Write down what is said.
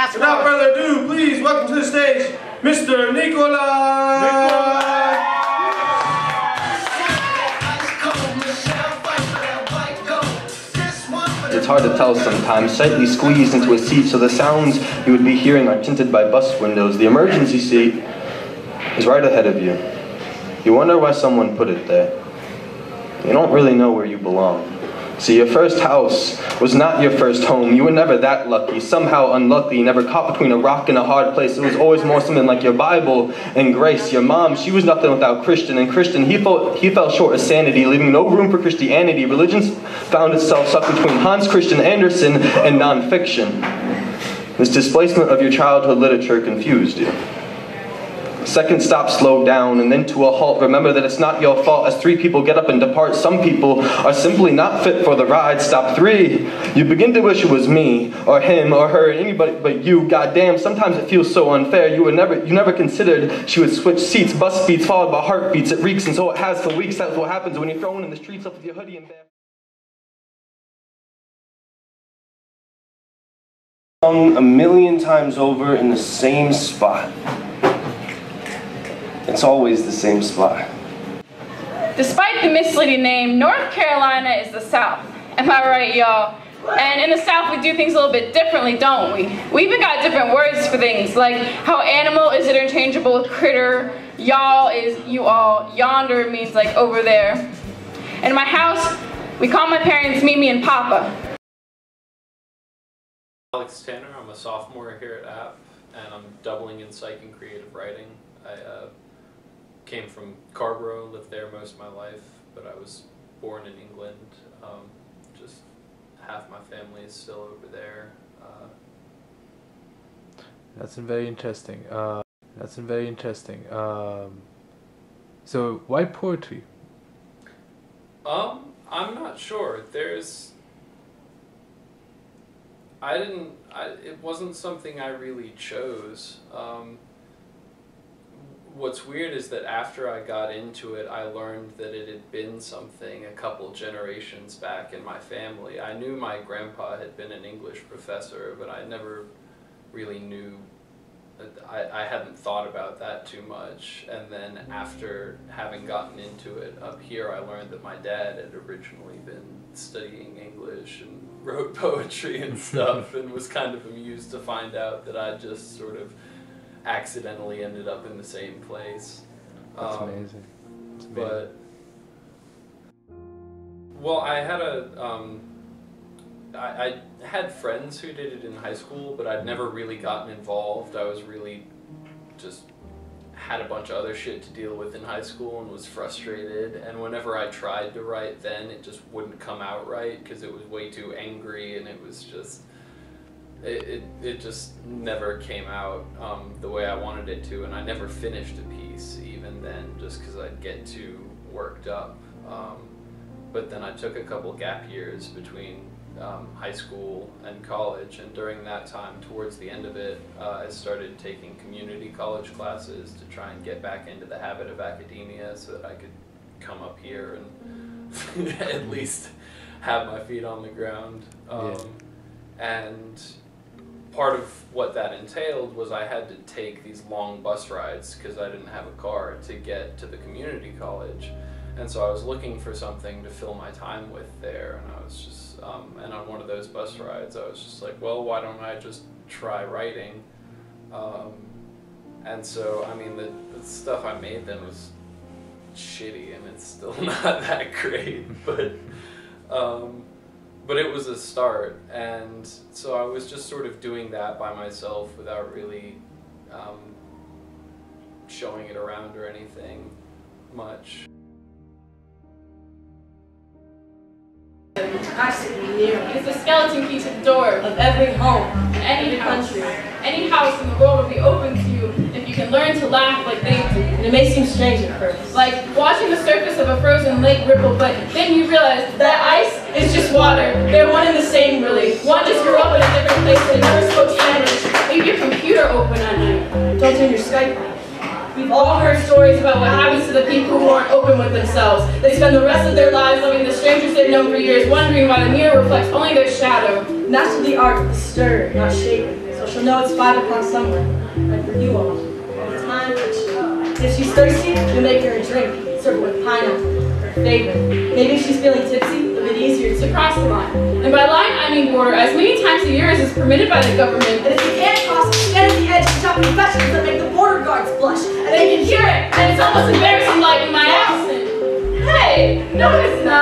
basketball. Without further ado, please welcome to the stage, Mr. Nikolai. It's hard to tell sometimes, tightly squeezed into a seat so the sounds you would be hearing are tinted by bus windows. The emergency seat is right ahead of you. You wonder why someone put it there. You don't really know where you belong. See, your first house was not your first home. You were never that lucky. Somehow unlucky, never caught between a rock and a hard place. It was always more something like your Bible and grace. Your mom, she was nothing without Christian. And Christian, he fell short of sanity, leaving no room for Christianity. Religion found itself stuck between Hans Christian Andersen and nonfiction. This displacement of your childhood literature confused you. Second stop, slow down, and then to a halt. Remember that it's not your fault as three people get up and depart. Some people are simply not fit for the ride. Stop 3. You begin to wish it was me, or him, or her, anybody but you. Goddamn, sometimes it feels so unfair. You never considered she would switch seats. Bus beats followed by heartbeats. It reeks, and so it has for weeks. That's what happens when you're thrown in the streets up with your hoodie and bare. Sung a million times over in the same spot. It's always the same spot. Despite the misleading name, North Carolina is the South. Am I right, y'all? And in the South, we do things a little bit differently, don't we? We even got different words for things, like how animal is interchangeable with critter, y'all is you all, yonder means like over there. And in my house, we call my parents Mimi and Papa. Alex Tanner, I'm a sophomore here at App, and I'm doubling in psych and creative writing. I came from Carborough, lived there most of my life, but I was born in England. Just half my family is still over there. That's very interesting. So why poetry? I'm not sure. It wasn't something I really chose. What's weird is that after I got into it, I learned that it had been something a couple generations back in my family. I knew my grandpa had been an English professor, but I never really knew, I hadn't thought about that too much. And then after having gotten into it up here, I learned that my dad had originally been studying English and wrote poetry and stuff, and was kind of amused to find out that I just sort of accidentally ended up in the same place. That's amazing. That's amazing. But, well, I had I had friends who did it in high school, but I'd never really gotten involved. I was really just had a bunch of other shit to deal with in high school and was frustrated, and whenever I tried to write then, it just wouldn't come out right because it was way too angry, and it was just it just never came out the way I wanted it to, and I never finished a piece even then, just because I'd get too worked up. But then I took a couple gap years between high school and college, and during that time, towards the end of it, I started taking community college classes to try and get back into the habit of academia so that I could come up here and at least have my feet on the ground. And part of what that entailed was I had to take these long bus rides because I didn't have a car to get to the community college. And so I was looking for something to fill my time with there, and I was just, and on one of those bus rides I was just like, well, why don't I just try writing? And so, I mean, the stuff I made then was shitty, and it's still not that great, but it was a start, and so I was just sort of doing that by myself without really showing it around or anything much. It's the skeleton key to the door of every home, in any country. Any house in the world will be open to you if you can learn to laugh like they do. And it may seem strange at first. Like watching the surface of a frozen lake ripple, but then you realize that ice is just water. They're one and the same, really. One just grew up in a different place and never spoke Spanish. Leave your computer open at night. Don't turn your Skype on. We've all heard stories about what happens to the people who aren't open with themselves. They spend the rest of their lives loving the strangers they've known for years, wondering why the mirror reflects only their shadow. And that's what the art is, stirred, not shaken. So but she'll know it's 5 o'clock somewhere. Like for you all. All the time. If she's thirsty, you'll make her a drink. Serve it with pineapple. Her favorite. Maybe if she's feeling tipsy, it'll be easier to cross the line. And by line, I mean border, as many times a year as is permitted by the government. And if you can't cross, stand at the edge and shout confessions that make the border guards blush. And they can hear it, and it's almost embarrassing like in my accent. Hey, no it's not.